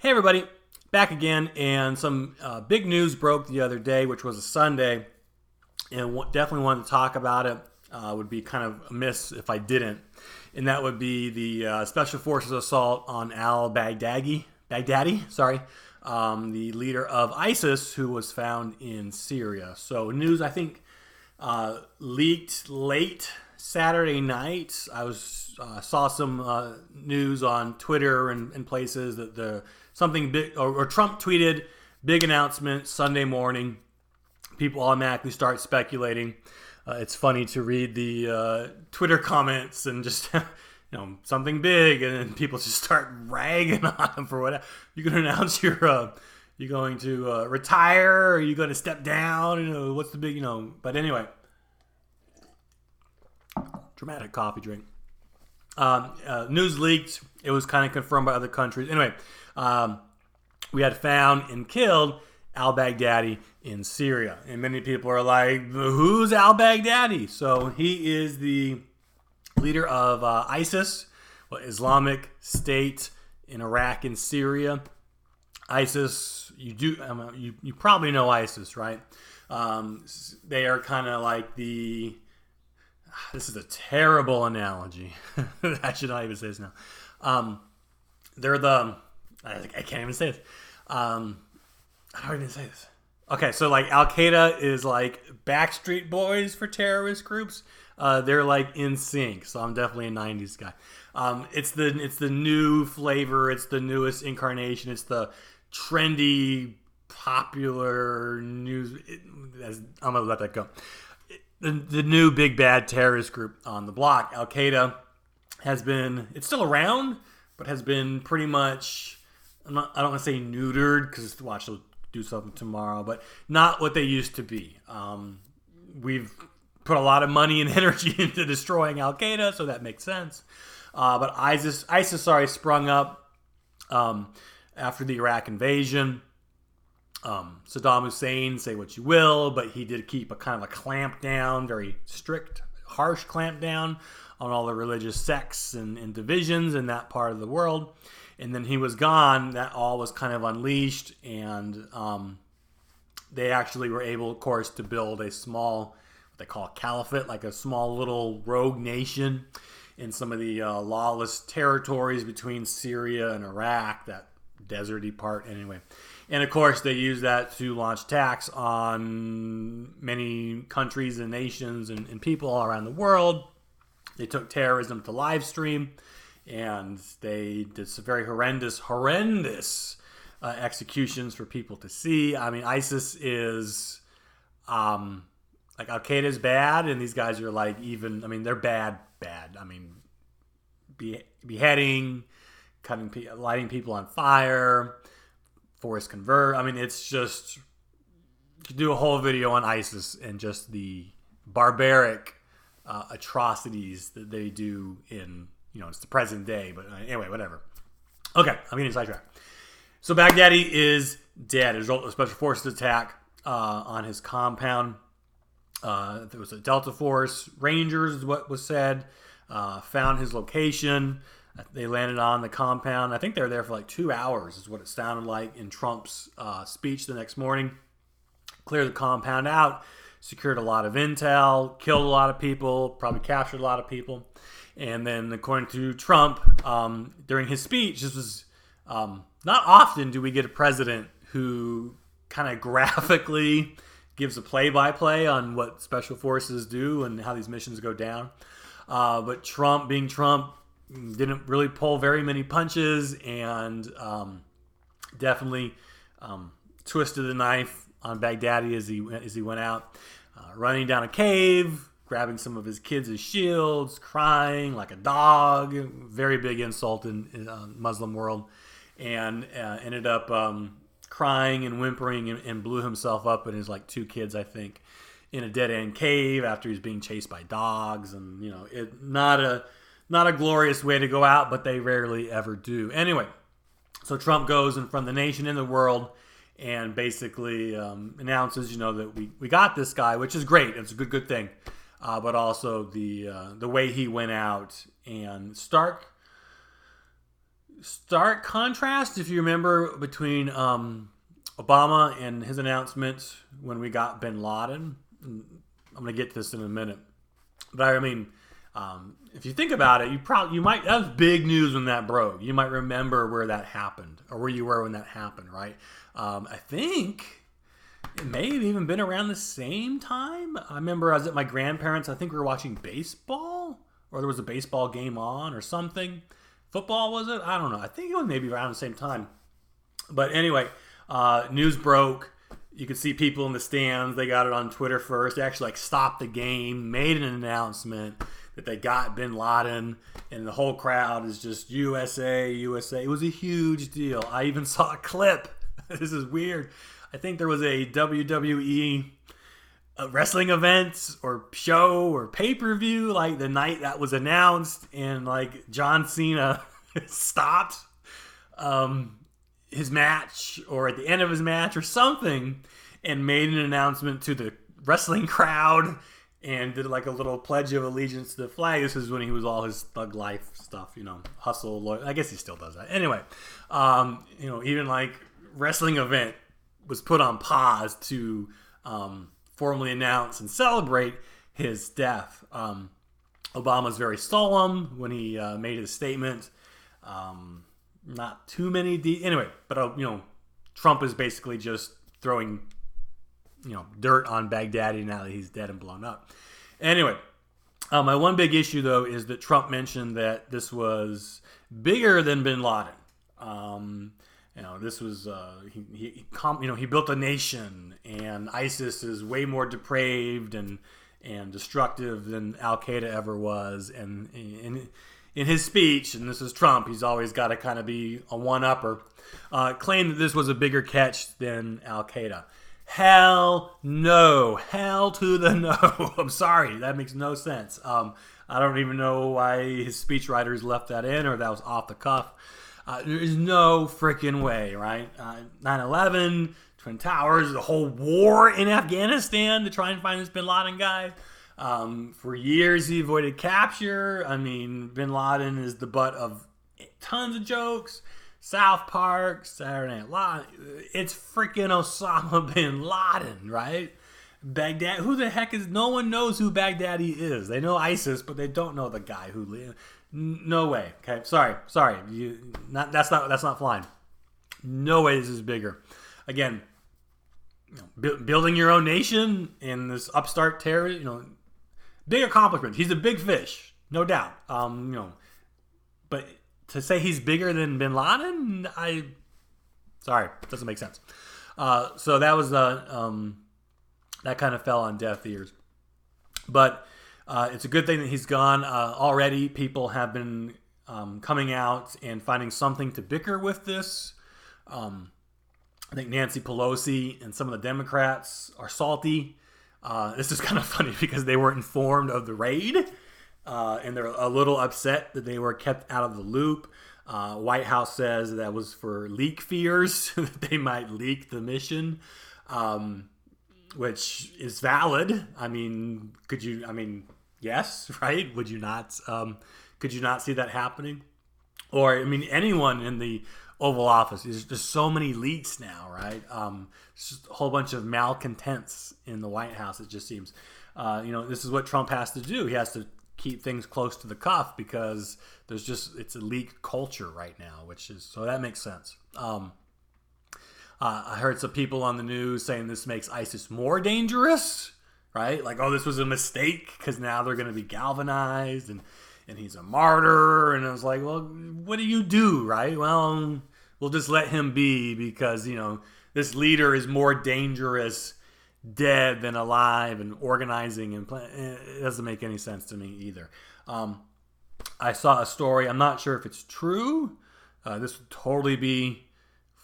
Hey everybody, back again, and some big news broke the other day, which was a Sunday, and definitely wanted to talk about it. Would be kind of amiss if I didn't, and that would be the Special Forces assault on al-Baghdadi, the leader of ISIS, who was found in Syria. So news, I think, leaked late Saturday night. I saw some news on Twitter and places that something big, or Trump tweeted big announcement Sunday morning. People automatically start speculating. It's funny to read the Twitter comments and just something big, and then people just start ragging on him for whatever. You can announce you're going to retire, or are you going to step down? What's the big But anyway, dramatic coffee drink. News leaked. It was kind of confirmed by other countries. Anyway, we had found and killed al-Baghdadi in Syria. And many people are like, who's al-Baghdadi? So he is the leader of ISIS, Islamic State in Iraq and Syria. ISIS, you probably know ISIS, right? They are kind of like this is a terrible analogy. I should not even say this now. I can't even say this. How do I even say this? Okay, so like Al-Qaeda is like Backstreet Boys for terrorist groups. They're like in sync. So I'm definitely a 90s guy. It's the new flavor. It's the newest incarnation. It's the trendy, popular news. I'm going to let that go. The new big bad terrorist group on the block. Al-Qaeda it's still around, but has been pretty much, I don't want to say neutered, because watch, they'll do something tomorrow, but not what they used to be. We've put a lot of money and energy into destroying Al-Qaeda, so that makes sense. But ISIS sprung up after the Iraq invasion. Saddam Hussein, say what you will, but he did keep a kind of a clamp down, very strict, harsh clamp down on all the religious sects and divisions in that part of the world. And then he was gone. That all was kind of unleashed, and they actually were able, of course, to build a small, what they call a caliphate, like a small little rogue nation in some of the lawless territories between Syria and Iraq, that deserty part anyway. And of course, they use that to launch attacks on many countries and nations and people all around the world. They took terrorism to live stream, and they did some very horrendous executions for people to see. I mean, ISIS is like Al-Qaeda is bad, and these guys are like they're bad. I mean, beheading, lighting people on fire, forced convert. I mean, it's just, you could do a whole video on ISIS and just the barbaric atrocities that they do in, it's the present day. But anyway, whatever. Okay, I'm getting sidetracked. So Baghdadi is dead as a result of a special forces attack on his compound. There was a Delta Force Rangers, is what was said, found his location. They landed on the compound. I think they were there for like 2 hours, is what it sounded like in Trump's speech the next morning. Cleared the compound out, secured a lot of intel, killed a lot of people, probably captured a lot of people. And then, according to Trump, during his speech, this was not often do we get a president who kind of graphically gives a play-by-play on what special forces do and how these missions go down. But Trump, being Trump, didn't really pull very many punches, and definitely twisted the knife on Baghdadi as he went out, running down a cave, grabbing some of his kids as shields, crying like a dog. Very big insult in Muslim world, and ended up crying and whimpering and blew himself up and his like 2 kids, I think, in a dead-end cave after he was being chased by dogs. And not a glorious way to go out, but they rarely ever do. Anyway, so Trump goes in front of the nation and the world and basically announces, that we got this guy, which is great. It's a good thing. But also the way he went out and stark stark contrast, if you remember, between Obama and his announcement when we got bin Laden. I'm going to get to this in a minute. But I mean, if you think about it, you might, that was big news when that broke. You might remember where that happened or where you were when that happened, right? I think it may have even been around the same time. I remember I was at my grandparents'. I think we were watching baseball, or there was a baseball game on or something. Football, was it? I don't know. I think it was maybe around the same time. But anyway, news broke. You could see people in the stands. They got it on Twitter first. They actually stopped the game, made an announcement that they got bin Laden, and the whole crowd is just USA, USA. It was a huge deal. I even saw a clip. This is weird. I think there was a WWE wrestling event or show or pay-per-view the night that was announced, and John Cena stopped his match or at the end of his match or something and made an announcement to the wrestling crowd and did a little pledge of allegiance to the flag. This is when he was all his thug life stuff, hustle, loyal. I guess he still does that. Anyway, even wrestling event was put on pause to formally announce and celebrate his death. Obama's very solemn when he made his statement. Not too many anyway, but Trump is basically just throwing dirt on Baghdadi now that he's dead and blown up. Anyway, my one big issue though is that Trump mentioned that this was bigger than bin Laden. This was he built a nation, and ISIS is way more depraved and destructive than Al Qaeda ever was. And in his speech, and this is Trump, he's always got to kind of be a one-upper, claimed that this was a bigger catch than Al Qaeda. Hell no. Hell to the no. I'm sorry. That makes no sense. I don't even know why his speechwriters left that in, or that was off the cuff. There is no freaking way, right? 9/11, Twin Towers, the whole war in Afghanistan to try and find this bin Laden guy. For years, he avoided capture. I mean, bin Laden is the butt of tons of jokes. South Park, Saturday Night Live. It's freaking Osama bin Laden, right? Baghdad. Who the heck is? No one knows who Baghdadi is. They know ISIS, but they don't know the guy who lived. No way. Okay, sorry. That's not flying. No way this is bigger. Again, building your own nation in this upstart terror. Big accomplishment. He's a big fish, no doubt. But to say he's bigger than bin Laden, sorry, doesn't make sense. So that was that kind of fell on deaf ears. But it's a good thing that he's gone. Already, people have been coming out and finding something to bicker with this. I think Nancy Pelosi and some of the Democrats are salty. This is kind of funny because they weren't informed of the raid. And they're a little upset that they were kept out of the loop. White House says that was for leak fears, that they might leak the mission, which is valid. I mean, yes, right? Would you not? Could you not see that happening? Or, anyone in the Oval Office. There's just so many leaks now, right? It's just a whole bunch of malcontents in the White House, it just seems. This is what Trump has to do. He has to keep things close to the cuff because it's a leak culture right now, so that makes sense. I heard some people on the news saying this makes ISIS more dangerous, right? This was a mistake because now they're going to be galvanized and he's a martyr. And I was like, well, what do you do, right? Well, we'll just let him be because, this leader is more dangerous dead than alive and organizing and it doesn't make any sense to me either. I saw a story. I'm not sure if it's true. This would totally be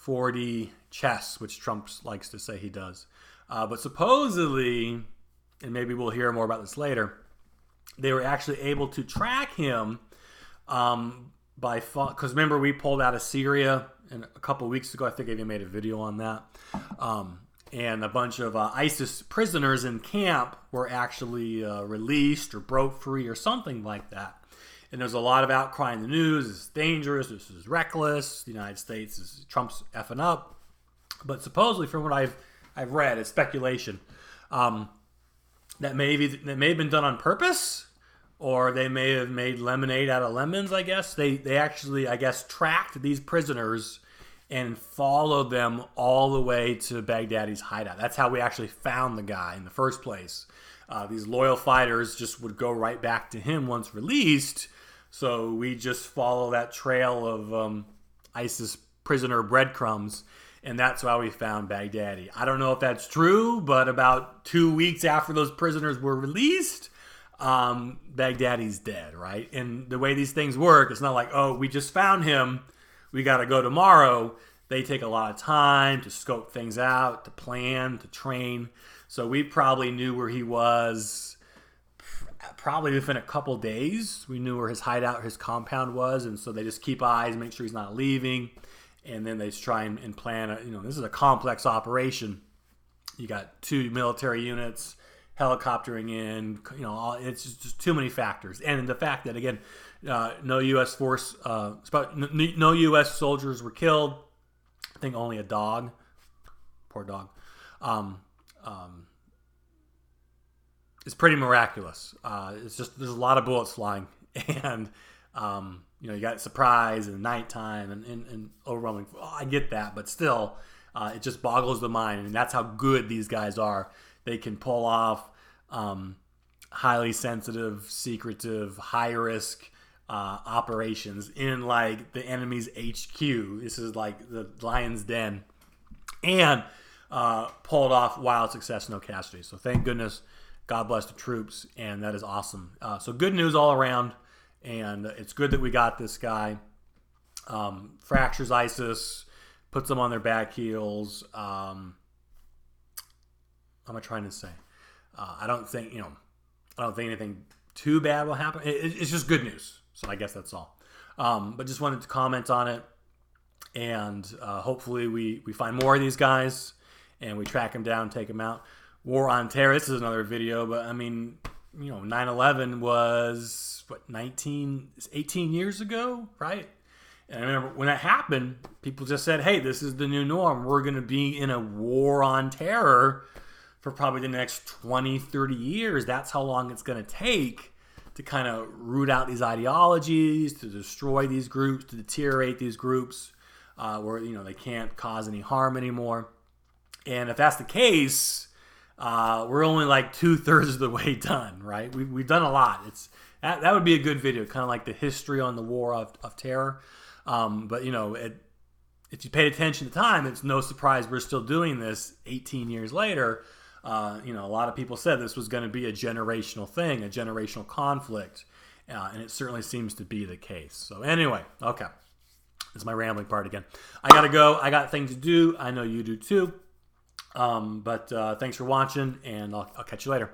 4D chess, which Trump likes to say he does. But supposedly, and maybe we'll hear more about this later, they were actually able to track him because remember we pulled out of Syria a couple weeks ago. I think I even made a video on that. And a bunch of ISIS prisoners in camp were actually released or broke free or something like that. And there's a lot of outcry in the news. This is dangerous. This is reckless. The United States is Trump's effing up. But supposedly, from what I've read, it's speculation that may have been done on purpose, or they may have made lemonade out of lemons. I guess they actually, I guess, tracked these prisoners and followed them all the way to Baghdadi's hideout. That's how we actually found the guy in the first place. These loyal fighters just would go right back to him once released. So we just follow that trail of ISIS prisoner breadcrumbs, and that's how we found Baghdadi. I don't know if that's true, but about 2 weeks after those prisoners were released, Baghdadi's dead, right? And the way these things work, it's not like, oh, we just found him, we got to go tomorrow. They take a lot of time to scope things out, to plan, to train. So we probably knew where he was probably within a couple days. We knew where his hideout, his compound was, and so they just keep eyes, make sure he's not leaving, and then they just try and plan. This is a complex operation. You got 2 military units, helicoptering in. It's just too many factors, and the fact that again, no U.S. force, no U.S. soldiers were killed. I think only a dog. Poor dog. It's pretty miraculous. It's just there's a lot of bullets flying, and you got surprise and nighttime and overwhelming. Oh, I get that, but still, it just boggles the mind, and that's how good these guys are. They can pull off highly sensitive, secretive, high risk operations in like the enemy's HQ. This is like the lion's den, and pulled off wild success, no casualties. So thank goodness. God bless the troops, and that is awesome. So good news all around, and it's good that we got this guy. Fractures ISIS, puts them on their back heels. What am I trying to say? I don't think anything too bad will happen. It's just good news. So I guess that's all. But just wanted to comment on it, and hopefully we find more of these guys, and we track them down, take them out. War on Terror, this is another video, but I mean, 9/11 was, 18 years ago, right? And I remember when that happened, people just said, hey, this is the new norm. We're going to be in a war on terror for probably the next 20, 30 years. That's how long it's going to take to kind of root out these ideologies, to destroy these groups, to deteriorate these groups where, they can't cause any harm anymore. And if that's the case, we're only like 2/3 of the way done, right? We've done a lot. That would be a good video, kind of like the history on the war of terror. But if you paid attention to time, it's no surprise we're still doing this 18 years later. A lot of people said this was going to be a generational thing, a generational conflict, and it certainly seems to be the case. So anyway, okay, this is my rambling part again. I gotta go. I got things to do. I know you do too. But thanks for watching, and I'll catch you later.